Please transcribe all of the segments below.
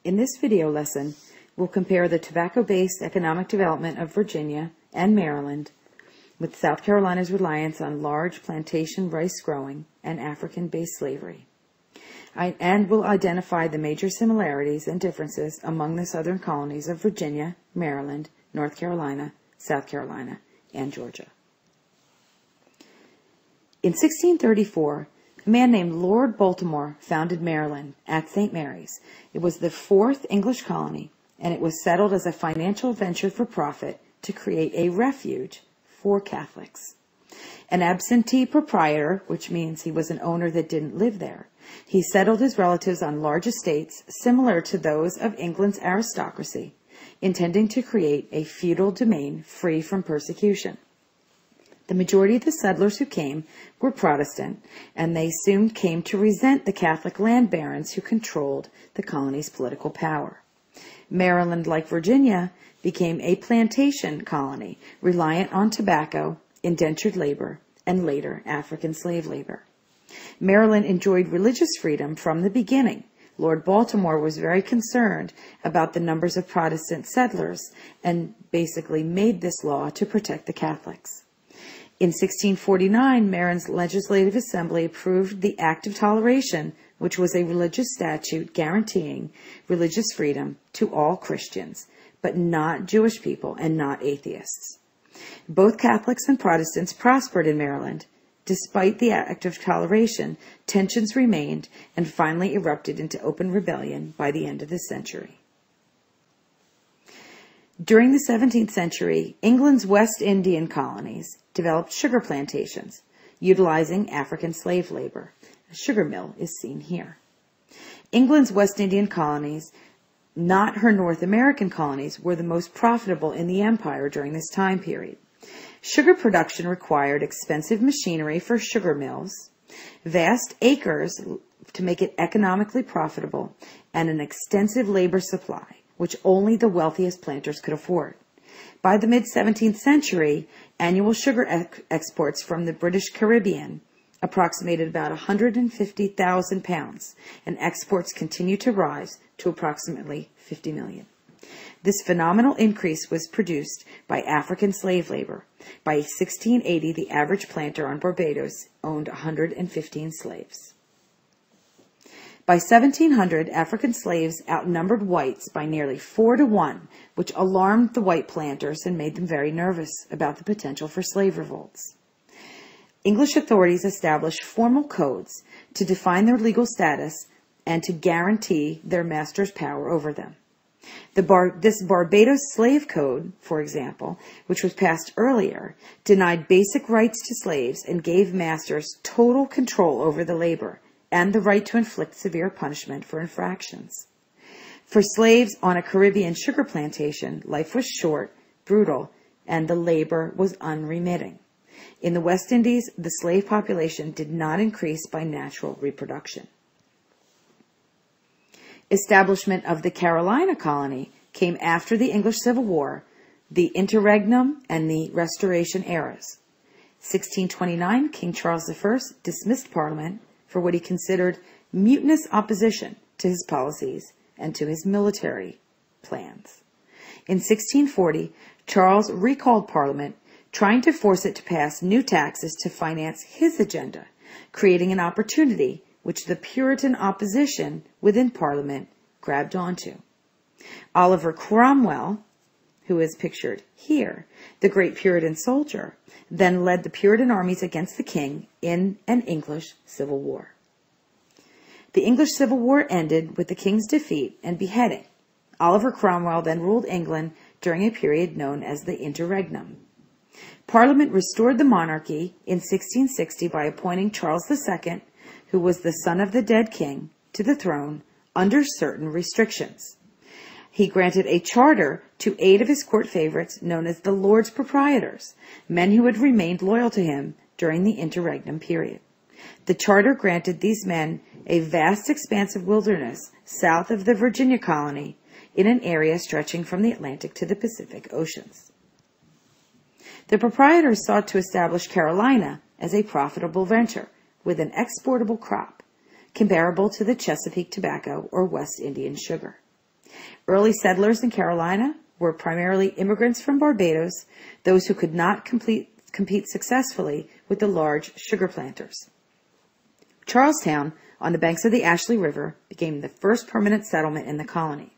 In this video lesson, we'll compare the tobacco-based economic development of Virginia and Maryland with South Carolina's reliance on large plantation rice growing and African-based slavery. And we'll identify the major similarities and differences among the southern colonies of Virginia, Maryland, North Carolina, South Carolina, and Georgia. In 1634, a man named Lord Baltimore founded Maryland at St. Mary's. It was the fourth English colony, and it was settled as a financial venture for profit to create a refuge for Catholics. An absentee proprietor, which means he was an owner that didn't live there, he settled his relatives on large estates similar to those of England's aristocracy, intending to create a feudal domain free from persecution. The majority of the settlers who came were Protestant, and they soon came to resent the Catholic land barons who controlled the colony's political power. Maryland, like Virginia, became a plantation colony, reliant on tobacco, indentured labor, and later African slave labor. Maryland enjoyed religious freedom from the beginning. Lord Baltimore was very concerned about the numbers of Protestant settlers and basically made this law to protect the Catholics. In 1649, Maryland's Legislative Assembly approved the Act of Toleration, which was a religious statute guaranteeing religious freedom to all Christians, but not Jewish people and not atheists. Both Catholics and Protestants prospered in Maryland. Despite the Act of Toleration, tensions remained and finally erupted into open rebellion by the end of the century. During the 17th century, England's West Indian colonies developed sugar plantations, utilizing African slave labor. A sugar mill is seen here. England's West Indian colonies, not her North American colonies, were the most profitable in the empire during this time period. Sugar production required expensive machinery for sugar mills, vast acres to make it economically profitable, and an extensive labor supply, which only the wealthiest planters could afford. By the mid-17th century, annual sugar exports from the British Caribbean approximated about 150,000 pounds, and exports continued to rise to approximately 50 million. This phenomenal increase was produced by African slave labor. By 1680, the average planter on Barbados owned 115 slaves. By 1700, African slaves outnumbered whites by nearly 4 to 1, which alarmed the white planters and made them very nervous about the potential for slave revolts. English authorities established formal codes to define their legal status and to guarantee their master's power over them. This Barbados Slave Code, for example, which was passed earlier, denied basic rights to slaves and gave masters total control over the labor and the right to inflict severe punishment for infractions. For slaves on a Caribbean sugar plantation, life was short, brutal, and the labor was unremitting. In the West Indies, the slave population did not increase by natural reproduction. Establishment of the Carolina colony came after the English Civil War, the Interregnum, and the Restoration eras. 1629, King Charles I dismissed Parliament for what he considered mutinous opposition to his policies and to his military plans. In 1640, Charles recalled Parliament, trying to force it to pass new taxes to finance his agenda, creating an opportunity which the Puritan opposition within Parliament grabbed onto. Oliver Cromwell, who is pictured here, the great Puritan soldier, then led the Puritan armies against the king in an English civil war. The English Civil War ended with the king's defeat and beheading. Oliver Cromwell then ruled England during a period known as the Interregnum. Parliament restored the monarchy in 1660 by appointing Charles II, who was the son of the dead king, to the throne under certain restrictions. He granted a charter to 8 of his court favorites known as the Lords Proprietors, men who had remained loyal to him during the interregnum period. The charter granted these men a vast expanse of wilderness south of the Virginia colony in an area stretching from the Atlantic to the Pacific Oceans. The proprietors sought to establish Carolina as a profitable venture with an exportable crop, comparable to the Chesapeake tobacco or West Indian sugar. Early settlers in Carolina were primarily immigrants from Barbados, those who could not compete successfully with the large sugar planters. Charlestown, on the banks of the Ashley River, became the first permanent settlement in the colony.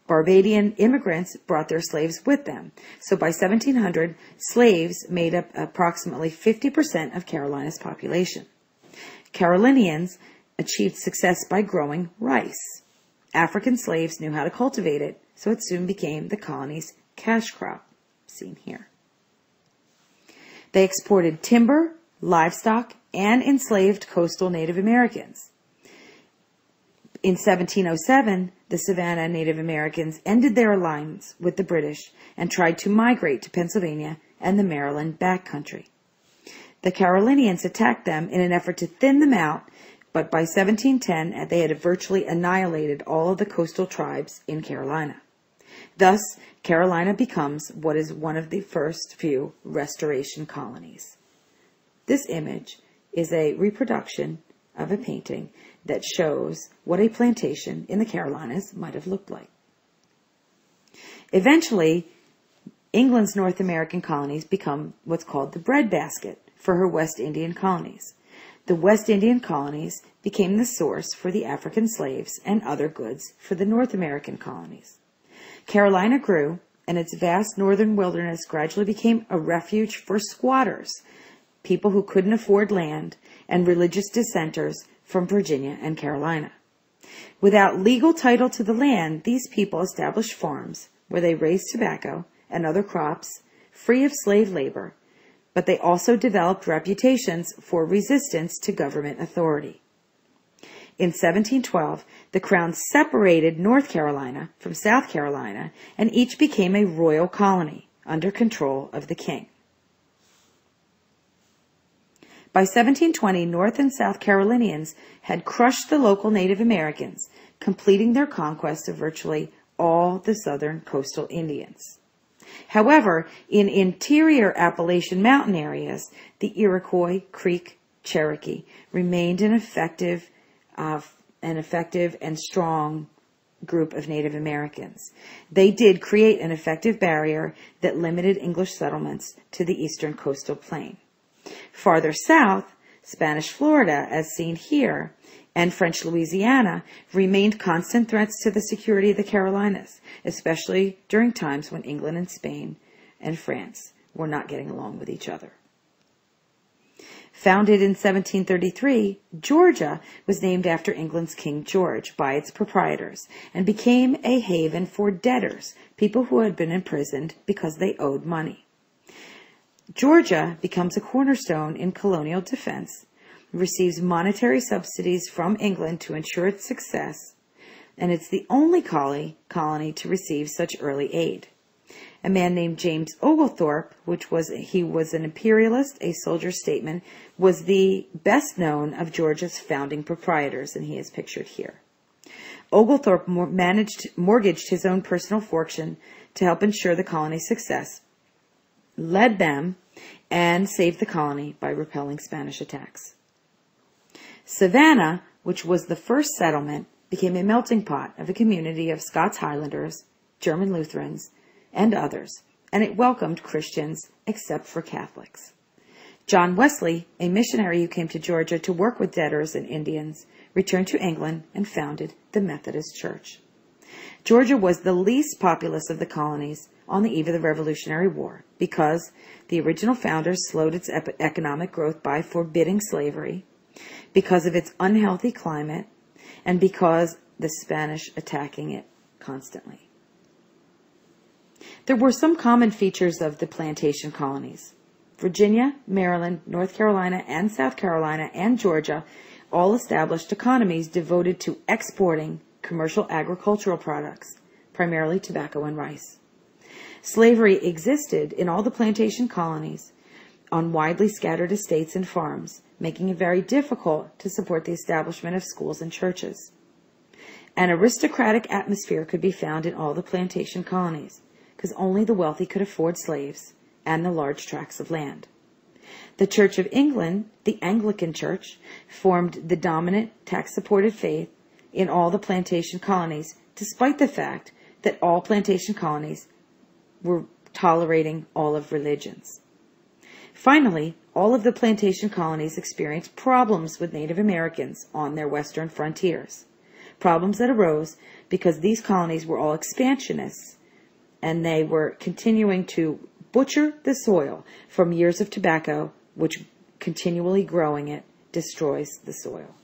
Barbadian immigrants brought their slaves with them, so by 1700, slaves made up approximately 50% of Carolina's population. Carolinians achieved success by growing rice. African slaves knew how to cultivate it, so it soon became the colony's cash crop, seen here. They exported timber, livestock, and enslaved coastal Native Americans. In 1707, the Savannah Native Americans ended their alliance with the British and tried to migrate to Pennsylvania and the Maryland backcountry. The Carolinians attacked them in an effort to thin them out, but by 1710 they had virtually annihilated all of the coastal tribes in Carolina. Thus, Carolina becomes what is one of the first few restoration colonies. This image is a reproduction of a painting that shows what a plantation in the Carolinas might have looked like. Eventually, England's North American colonies become what's called the breadbasket for her West Indian colonies. The West Indian colonies became the source for the African slaves and other goods for the North American colonies. Carolina grew, and its vast northern wilderness gradually became a refuge for squatters, people who couldn't afford land, and religious dissenters from Virginia and Carolina. Without legal title to the land, these people established farms where they raised tobacco and other crops free of slave labor, but they also developed reputations for resistance to government authority. In 1712, the Crown separated North Carolina from South Carolina, and each became a royal colony under control of the king. By 1720, North and South Carolinians had crushed the local Native Americans, completing their conquest of virtually all the southern coastal Indians. However, in interior Appalachian mountain areas, the Iroquois, Creek, Cherokee remained an effective and strong group of Native Americans. They did create an effective barrier that limited English settlements to the eastern coastal plain. Farther south, Spanish Florida, as seen here, and French Louisiana remained constant threats to the security of the Carolinas, especially during times when England and Spain and France were not getting along with each other. Founded in 1733, Georgia was named after England's King George by its proprietors and became a haven for debtors, people who had been imprisoned because they owed money. Georgia becomes a cornerstone in colonial defense, receives monetary subsidies from England to ensure its success, and it's the only colony to receive such early aid. A man named James Oglethorpe, he was an imperialist, a soldier statesman, was the best known of Georgia's founding proprietors, and he is pictured here. Oglethorpe mortgaged his own personal fortune to help ensure the colony's success, led them, and saved the colony by repelling Spanish attacks. Savannah, which was the first settlement, became a melting pot of a community of Scots Highlanders, German Lutherans, and others, and it welcomed Christians except for Catholics. John Wesley, a missionary who came to Georgia to work with debtors and Indians, returned to England and founded the Methodist Church. Georgia was the least populous of the colonies on the eve of the Revolutionary War because the original founders slowed its economic growth by forbidding slavery, because of its unhealthy climate, and because the Spanish attacking it constantly. There were some common features of the plantation colonies. Virginia, Maryland, North Carolina, and South Carolina, and Georgia all established economies devoted to exporting commercial agricultural products, primarily tobacco and rice. Slavery existed in all the plantation colonies on widely scattered estates and farms, making it very difficult to support the establishment of schools and churches. An aristocratic atmosphere could be found in all the plantation colonies, because only the wealthy could afford slaves and the large tracts of land. The Church of England, the Anglican Church, formed the dominant tax-supported faith in all the plantation colonies, despite the fact that all plantation colonies were tolerating all of religions. Finally, all of the plantation colonies experienced problems with Native Americans on their western frontiers. Problems that arose because these colonies were all expansionists, and they were continuing to butcher the soil from years of tobacco, which continually growing it destroys the soil.